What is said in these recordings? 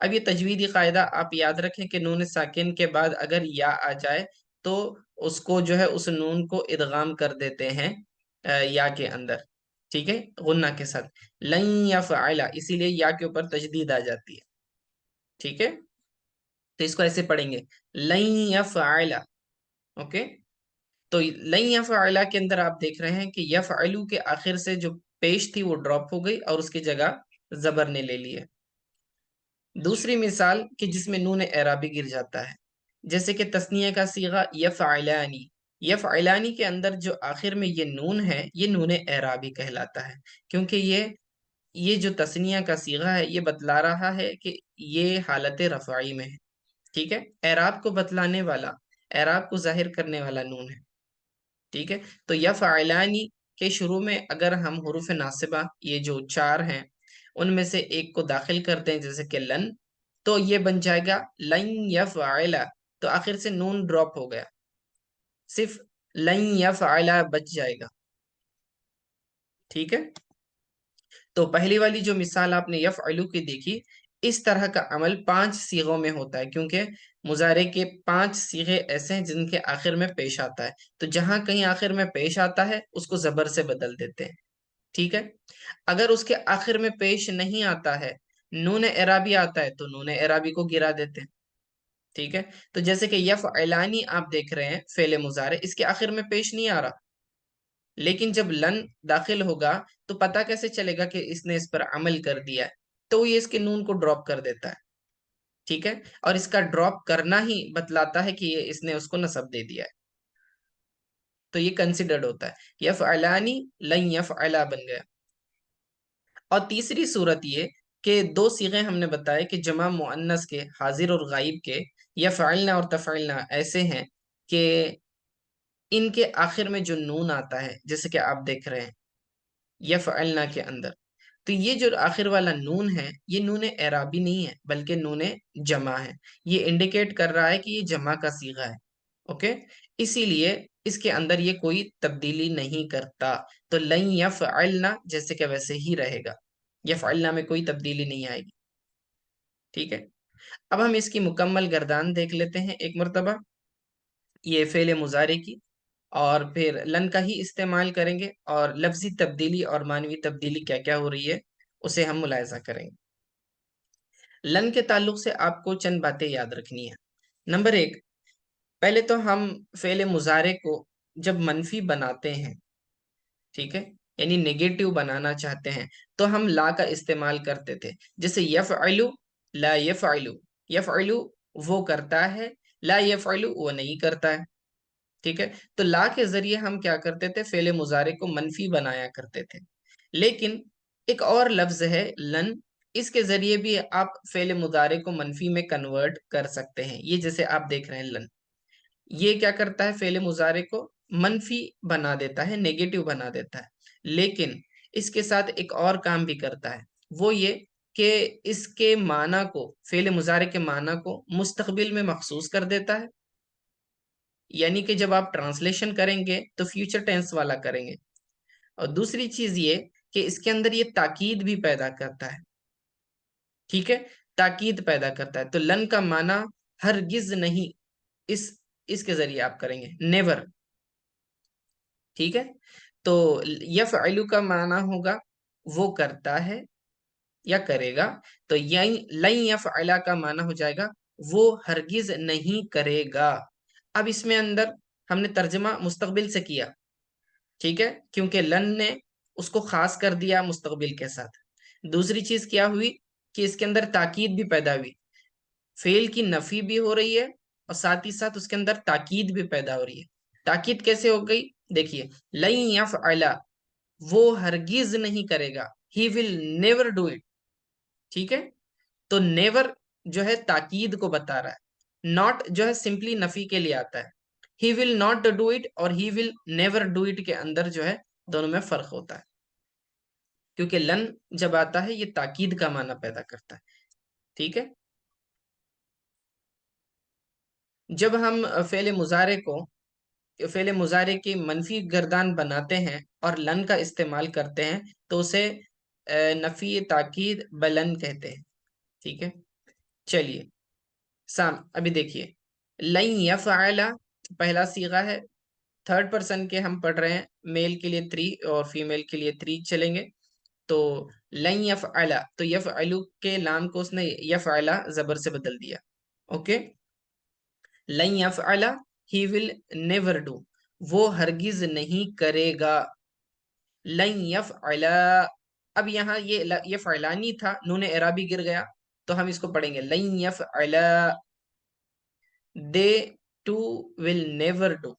اب یہ تجویدی قاعدہ آپ یاد رکھیں کہ نون ساکن کے بعد اگر یا آ جائے تو اس کو جو ہے اس نون کو ادغام کر دیتے ہیں یا کے اندر، ٹھیک ہے، غنہ کے ساتھ، لن یفعل، اسی لیے یا کے اوپر تجدید آ جاتی ہے، ٹھیک ہے، تو اس کو ایسے پڑھیں گے لن یفعل، اوکے، تو لن یفعل کے اندر آپ دیکھ رہے ہیں کہ یفعلو کے آخر سے جو پیش تھی وہ ڈراپ ہو گئی اور اس کی جگہ زبر نے لے لی ہے۔ دوسری مثال کہ جس میں نون اعرابی گر جاتا ہے، جیسے کہ تثنیہ کا صیغہ یفعلانی، یفعلانی کے اندر جو آخر میں یہ نون ہے یہ نون اعرابی کہلاتا ہے، کیونکہ یہ جو تثنیہ کا صیغہ ہے یہ بتلا رہا ہے کہ یہ حالت رفعی میں ہے، ٹھیک ہے، اعراب کو بتلانے والا، اعراب کو ظاہر کرنے والا نون ہے، ٹھیک ہے، تو یفعلانی کے شروع میں اگر ہم حروف ناصبہ یہ جو 4 ہیں ان میں سے ایک کو داخل کر دیں جیسے کہ لن، تو یہ بن جائے گا لن یفعل، تو آخر سے نون ڈراپ ہو گیا، صرف لن یفعل بچ جائے گا، ٹھیک ہے۔ تو پہلی والی جو مثال آپ نے یفعلو کی دیکھی، اس طرح کا عمل 5 صیغوں میں ہوتا ہے، کیونکہ مضارع کے 5 صیغے ایسے ہیں جن کے آخر میں پیش آتا ہے، تو جہاں کہیں آخر میں پیش آتا ہے اس کو زبر سے بدل دیتے ہیں، ٹھیک ہے۔ اگر اس کے آخر میں پیش نہیں آتا ہے، نون اعرابی آتا ہے، تو نون اعرابی کو گرا دیتے ہیں، ٹھیک ہے۔ تو جیسے کہ یفعلانی آپ دیکھ رہے ہیں فعل مضارع، اس کے آخر میں پیش نہیں آ رہا، لیکن جب لن داخل ہوگا تو پتہ کیسے چلے گا کہ اس نے اس پر عمل کر دیا ہے، تو یہ اس کے نون کو ڈراپ کر دیتا ہے، ٹھیک ہے، اور اس کا ڈراپ کرنا ہی بتلاتا ہے کہ یہ اس نے اس کو نصب دے دیا ہے، تو یہ کنسیڈرڈ ہوتا ہے، یفعلانی لن یفعلا بن گیا۔ اور تیسری صورت یہ کہ 2 صیغے ہم نے بتائے کہ جمع مؤنث کے، حاضر اور غائب کے، یفعلنا اور تفعلنا ایسے ہیں کہ ان کے آخر میں جو نون آتا ہے جیسے کہ آپ دیکھ رہے ہیں یفعلنا کے اندر، تو یہ جو آخر والا نون ہے یہ نون اعرابی نہیں ہے بلکہ نون جمع ہے، یہ انڈیکیٹ کر رہا ہے کہ یہ جمع کا صیغہ ہے، اوکے، اسی لیے اس کے اندر یہ کوئی تبدیلی نہیں کرتا، تو لن یفعلنا جیسے کہ ویسے ہی رہے گا، یفعلنا میں کوئی تبدیلی نہیں آئے گی، ٹھیک ہے۔ اب ہم اس کی مکمل گردان دیکھ لیتے ہیں ایک مرتبہ، یہ فعل مضارع کی، اور پھر لن کا ہی استعمال کریں گے اور لفظی تبدیلی اور معنوی تبدیلی کیا کیا ہو رہی ہے اسے ہم ملاحظہ کریں گے۔ لن کے تعلق سے آپ کو چند باتیں یاد رکھنی ہیں۔ نمبر 1، پہلے تو ہم فعل مضارع کو جب منفی بناتے ہیں، ٹھیک ہے، یعنی نیگیٹو بنانا چاہتے ہیں، تو ہم لا کا استعمال کرتے تھے، جیسے یفعلو لا یفعلو، یفعلو وہ کرتا ہے، لا یفعلو وہ نہیں کرتا ہے، ٹھیک ہے، تو لا کے ذریعے ہم کیا کرتے تھے، فعل مضارع کو منفی بنایا کرتے تھے، لیکن ایک اور لفظ ہے لن، اس کے ذریعے بھی آپ فعل مضارع کو منفی میں کنورٹ کر سکتے ہیں، یہ جیسے آپ دیکھ رہے ہیں لن، یہ کیا کرتا ہے، فعل مضارع کو منفی بنا دیتا ہے، نیگیٹو بنا دیتا ہے، لیکن اس کے ساتھ ایک اور کام بھی کرتا ہے، وہ یہ کہ اس کے معنی کو، فعل مضارع کے معنی کو مستقبل میں مخصوص کر دیتا ہے، یعنی کہ جب آپ ٹرانسلیشن کریں گے تو فیوچر ٹینس والا کریں گے، اور دوسری چیز یہ کہ اس کے اندر یہ تاکید بھی پیدا کرتا ہے، ٹھیک ہے، تاکید پیدا کرتا ہے، تو لن کا معنی ہرگز نہیں، اس کے ذریعے آپ کریں گے نیور، ٹھیک ہے، تو یفعلو کا معنی ہوگا وہ کرتا ہے یا کرے گا، تو لن یفعل کا معنی ہو جائے گا وہ ہرگز نہیں کرے گا۔ اب اس میں اندر ہم نے ترجمہ مستقبل سے کیا، ٹھیک ہے، کیونکہ لن نے اس کو خاص کر دیا مستقبل کے ساتھ۔ دوسری چیز کیا ہوئی کہ اس کے اندر تاکید بھی پیدا ہوئی، فعل کی نفی بھی ہو رہی ہے اور ساتھ ہی ساتھ اس کے اندر تاکید بھی پیدا ہو رہی ہے۔ تاکید کیسے ہو گئی، دیکھیے لن یفعل وہ ہرگز نہیں کرے گا، he will never do it، ٹھیک ہے، تو نیور جو ہے تاکید کو بتا رہا ہے، ناٹ جو ہے سمپلی نفی کے لیے آتا ہے، he will not do it اور he will never do it کے اندر جو ہے دونوں میں فرق ہوتا ہے، کیونکہ لن جب آتا ہے یہ تاکید کا معنی پیدا کرتا ہے، ٹھیک ہے۔ جب ہم فعل مضارع کی منفی گردان بناتے ہیں اور لن کا استعمال کرتے ہیں تو اسے نفی تاکید بلن کہتے ہیں، ٹھیک ہے۔ چلیے ابھی دیکھیے لن یفعل پہلا صیغہ ہے، تھرڈ پرسن کے ہم پڑھ رہے ہیں، میل کے لیے 3 اور فیمیل کے لیے 3 چلیں گے. تو لن یفعل، تو یفعلو کے لام کو اس نے یفعل زبر سے بدل دیا. اوکے، لن یفعل ہی ول نیور ڈو، وہ ہرگز نہیں کرے گا. لن یفعل، اب یہاں یہ یفعلانی تھا، نون اعرابی گر گیا، تو ہم اس کو پڑھیں گے لن یفعل they two will never do،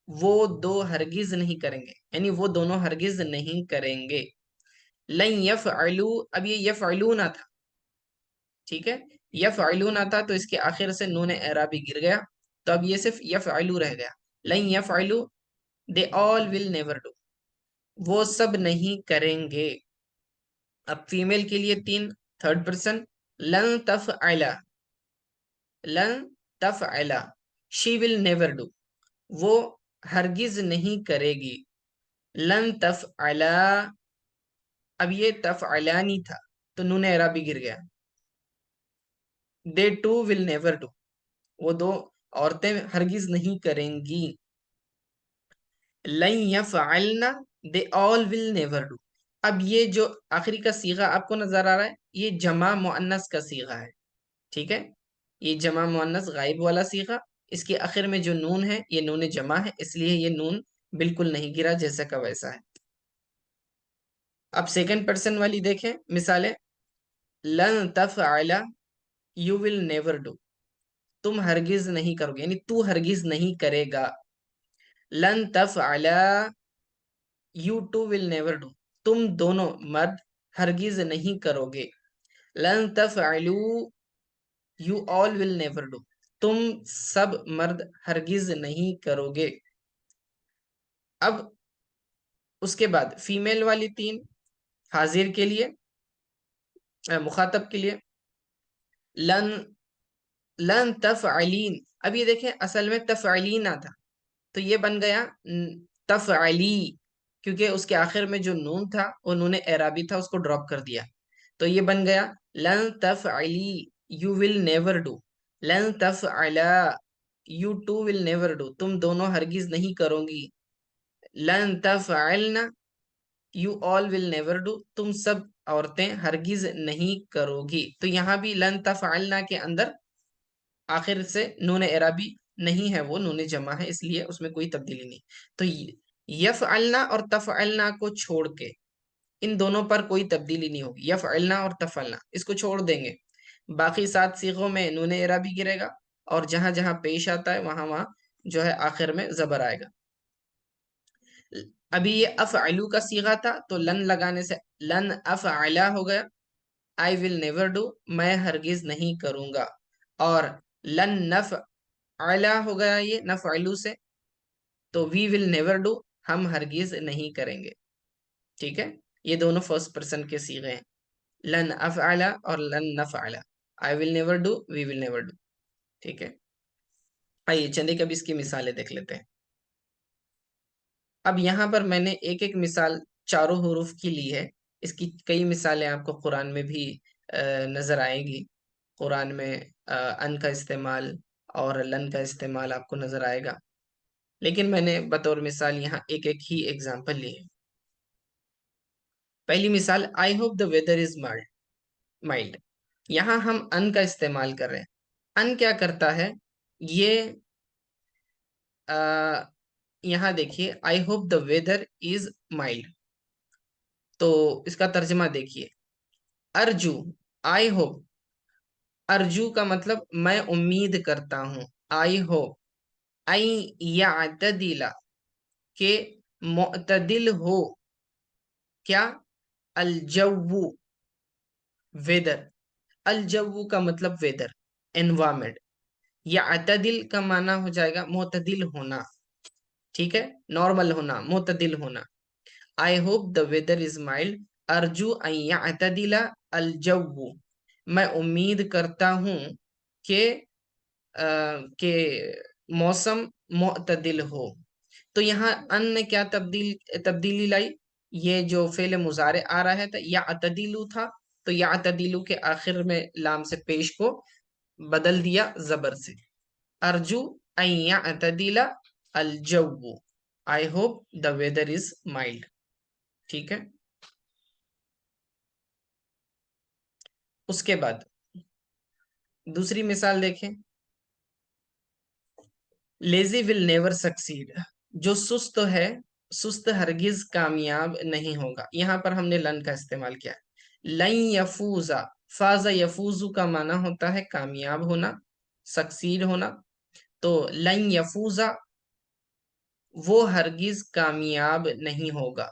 وہ دو ہرگز نہیں کریں گے، یعنی وہ دونوں ہرگز نہیں کریں گے. لن یفعلو، اب یہ یفعلون تھا، ٹھیک ہے، یفعلون تھا تو اس کے آخر سے نون اعرابی گر گیا، تو اب یہ صرف یفعلو رہ گیا. لن یفعلو they all will never do، وہ سب نہیں کریں گے. اب فیمیل کے لیے 3 تھرڈ پرسن، لن تفعل، لن تفعل she will never do، وہ ہرگز نہیں کرے گی. لن تفعل، اب یہ تفعلانی تھا تو نون اعرابی گر گیا. they too will never do، وہ دو عورتیں ہرگز نہیں کریں گی. لن یفعلنا they all will never do، اب یہ جو آخری کا صیغہ آپ کو نظر آ رہا ہے یہ جمع مؤنث کا صیغہ ہے، ٹھیک ہے، یہ جمع مؤنث غائب والا صیغہ، اس کے آخر میں جو نون ہے یہ نون جمع ہے، اس لیے یہ نون بالکل نہیں گرا، جیسا کا ویسا ہے. اب سیکنڈ پرسن والی دیکھیں مثالیں. لن تفعل you will never do، تم ہرگز نہیں کرو گے، یعنی تو ہرگز نہیں کرے گا. لن تفعل you too will never do، تم دونوں مرد ہرگز نہیں کرو گے. لن تفعلوا you all will never do، تم سب مرد ہرگز نہیں کرو گے. اب اس کے بعد فیمیل والی 3 حاضر کے لیے، مخاطب کے لیے. لن تفعلین، اب یہ دیکھیں اصل میں تفعلینا تھا تو یہ بن گیا تفعلی، کیونکہ اس کے آخر میں جو نون تھا وہ نون اعرابی تھا، اس کو ڈراپ کر دیا، تو یہ بن گیا لن تفعلی you will never do، لن تفعلا you too will never do، تم دونوں ہرگز نہیں کرو گی. لن تفعلنا you all will never do، تم سب عورتیں ہرگز نہیں کرو گی. تو یہاں بھی لن تفعلنا کے اندر آخر سے نون اعرابی نہیں ہے، وہ نون جمع ہے، اس لیے اس میں کوئی تبدیلی نہیں. تو یفعلنا اور تفعلنا کو چھوڑ کے ان دونوں پر کوئی تبدیلی نہیں ہوگی، یفعلنا اور تفعلنا اس کو چھوڑ دیں گے، باقی 7 صیغوں میں نون اعرابی گرے گا، اور جہاں جہاں پیش آتا ہے وہاں وہاں جو ہے آخر میں زبر آئے گا. ابھی یہ افعلو کا صیغہ تھا تو لن لگانے سے لن افعلا ہو گیا، I will never do، میں ہرگز نہیں کروں گا. اور لن نفعلا ہو گیا یہ نفعلو سے، تو we will never do، ہم ہرگز نہیں کریں گے. ٹھیک ہے، یہ دونوں فرسٹ پرسن کے صیغے ہیں، لن افعلا اور لن نفعلا. I will never do، we will never do. ٹھیک ہے، آئیے چندے کبھی اس کی مثالیں دیکھ لیتے ہیں. اب یہاں پر میں نے ایک ایک مثال چاروں حروف کی لی ہے، اس کی کئی مثالیں آپ کو قرآن میں بھی نظر آئیں گی. قرآن میں ان کا استعمال اور لن کا استعمال آپ کو نظر آئے گا، لیکن میں نے بطور مثال یہاں ایک ایک ہی ایگزامپل لی ہے. پہلی مثال I hope the weather is mild، یہاں ہم ان کا استعمال کر رہے ہیں. ان کیا کرتا ہے، یہ یہاں دیکھیے I hope the weather is mild، تو اس کا ترجمہ دیکھیے. ارجو، I hope، ارجو کا مطلب میں امید کرتا ہوں، I hope یعتدل، کہ معتدل ہو، کیا، الجو، ویدر، الجو کا مطلب ویدر، انوائرمنٹ. یعتدل کا معنی ہو جائے گا معتدل ہونا، ٹھیک ہے، نارمل ہونا، معتدل ہونا. I hope the weather is mild، ارجو ان یعتدل الجو، میں امید کرتا ہوں کہ موسم معتدل ہو. تو یہاں ان نے کیا تبدیلی لائی، یہ جو فعل مضارع آ رہا ہے یعتدل تھا، تو یعتدل کے آخر میں لام سے پیش کو بدل دیا زبر سے. ارجو ان یعتدل الجو. I hope the weather is mild. ٹھیک ہے. اس کے بعد دوسری مثال دیکھیں. Lazy will never succeed. جو سست ہے سست ہرگز کامیاب نہیں ہوگا. یہاں پر ہم نے لن کا استعمال کیا ہے. لن یفوزا. فازا یفوزو کا معنی ہوتا ہے کامیاب ہونا، سکسیڈ ہونا. تو لن یفوزا وہ ہرگز کامیاب نہیں ہوگا.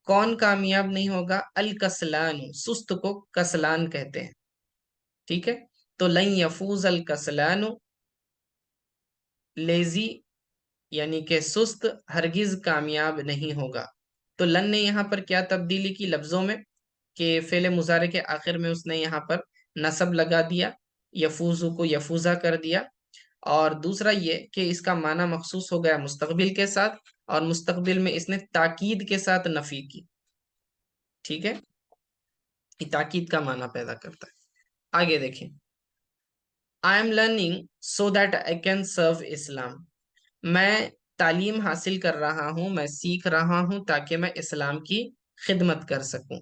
کون کامیاب نہیں ہوگا؟ الکسلان. سست کو کسلان کہتے ہیں. ٹھیک ہے. تو لن یفوز الکسلان، لیزی یعنی کہ سست ہرگز کامیاب نہیں ہوگا. تو لن نے یہاں پر کیا تبدیلی کی لفظوں میں کہ فعل مضارع کے آخر میں اس نے یہاں پر نصب لگا دیا، یفوزو کو یفوزا کر دیا. اور دوسرا یہ کہ اس کا معنی مخصوص ہو گیا مستقبل کے ساتھ، اور مستقبل میں اس نے تاکید کے ساتھ نفی کی. ٹھیک ہے. یہ تاکید کا معنی پیدا کرتا ہے. آگے دیکھیں. I am learning so that I can serve Islam. میں تعلیم حاصل کر رہا ہوں، میں سیکھ رہا ہوں تاکہ میں اسلام کی خدمت کر سکوں.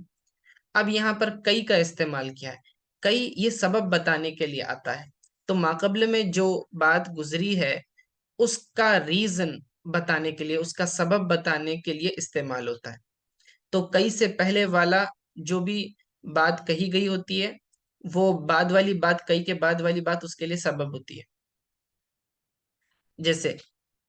اب یہاں پر کئی کا استعمال کیا ہے. کئی یہ سبب بتانے کے لیے آتا ہے. تو ماقبل میں جو بات گزری ہے اس کا ریزن بتانے کے لیے، اس کا سبب بتانے کے لیے استعمال ہوتا ہے. تو کئی سے پہلے والا جو بھی بات کہی گئی ہوتی ہے وہ بعد والی بات، کئی کے بعد والی بات اس کے لیے سبب ہوتی ہے. جیسے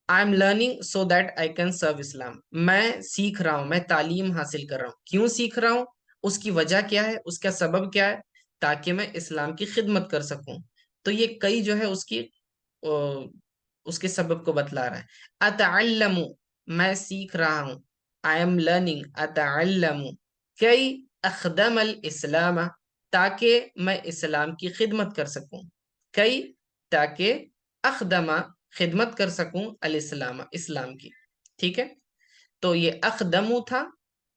I am learning so that I can serve Islam. میں سیکھ رہا ہوں، میں تعلیم حاصل کر رہا ہوں. کیوں سیکھ رہا ہوں؟ اس کی وجہ کیا ہے، اس کا سبب کیا ہے؟ تاکہ میں اسلام کی خدمت کر سکوں. تو یہ کئی جو ہے اس کے سبب کو بتلا رہا ہے. اتعلم، میں سیکھ رہا ہوں. آئی ایم لرننگ اتعلم کئی اخدم الاسلام، تاکہ میں اسلام کی خدمت کر سکوں. کئی تاکہ اخدمہ خدمت کر سکوں الاسلام اسلام کی. ٹھیک ہے. تو یہ اخدمو تھا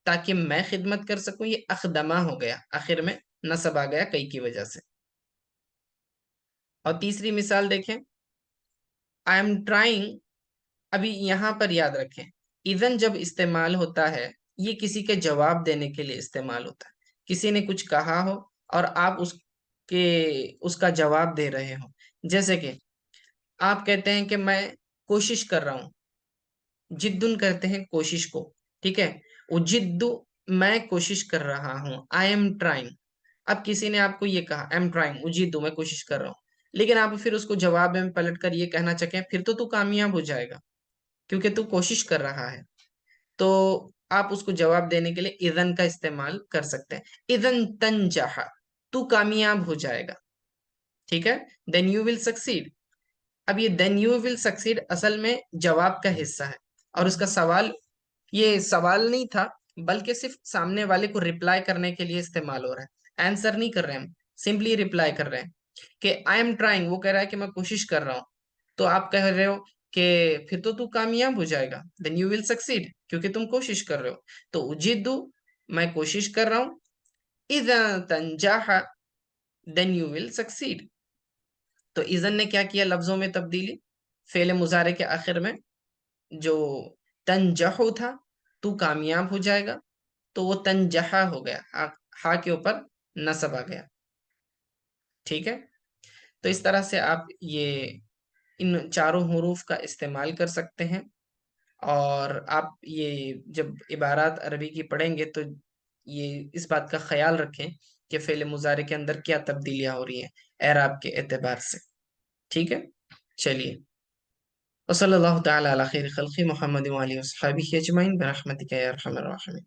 تاکہ میں خدمت کر سکوں، یہ اخدمہ ہو گیا، آخر میں نصب آ گیا کئی کی وجہ سے. اور تیسری مثال دیکھیں. I am trying. ابھی یہاں پر یاد رکھیں اذن جب استعمال ہوتا ہے یہ کسی کے جواب دینے کے لیے استعمال ہوتا ہے. کسی نے کچھ کہا ہو اور آپ اس کا جواب دے رہے ہو. جیسے کہ آپ کہتے ہیں کہ میں کوشش کر رہا ہوں. جدن کہتے ہیں کوشش کو. ٹھیک ہے. اجد، میں کوشش کر رہا ہوں. I am trying. اب کسی نے آپ کو یہ کہا آئی ایم ٹرائنگ اجد، میں کوشش کر رہا ہوں، لیکن آپ پھر اس کو جواب میں پلٹ کر یہ کہنا چاہیں پھر تو کامیاب ہو جائے گا کیونکہ تو کوشش کر رہا ہے. تو آپ اس کو جواب دینے کے لیے اذن کا استعمال کر سکتے ہیں. اذن تنجح، تو کامیاب ہو جائے گا. ٹھیک ہے. Then you will succeed. اب یہ دین یو ول سکسیڈ اصل میں جواب کا حصہ ہے، اور اس کا سوال یہ سوال نہیں تھا بلکہ صرف سامنے والے کو ریپلائی کرنے کے لیے استعمال ہو رہا ہے. آنسر نہیں کر رہے ہم، سمپلی ریپلائی کر رہے ہیں کہ آئی ایم ٹرائنگ. وہ کہہ رہا ہے کہ میں کوشش کر رہا ہوں، تو آپ کہہ رہے ہو کہ پھر تو کامیاب ہو جائے گا. دین یو ول سکسیڈ کیونکہ تم کوشش کر رہے ہو. تو اجدو، میں کوشش کر رہا ہوں. اذا تنجح دین یو ول سکسیڈ. تو اذن نے کیا کیا لفظوں میں تبدیلی. فعل مضارع کے آخر میں جو تنجحو تھا تو کامیاب ہو جائے گا، تو وہ تنجحا ہو گیا، ہا کے اوپر نصب آ گیا. ٹھیک ہے. تو اس طرح سے آپ یہ ان چاروں حروف کا استعمال کر سکتے ہیں. اور آپ یہ جب عبارات عربی کی پڑھیں گے تو یہ اس بات کا خیال رکھیں کہ فعل مضارع کے اندر کیا تبدیلیاں ہو رہی ہیں اعراب کے اعتبار سے. ٹھیک ہے. چلیے. وصلی اللہ تعالی علی خیر خلق محمد وآلہ وصحبہ اجمعین برحمتک یا ارحم الراحمین.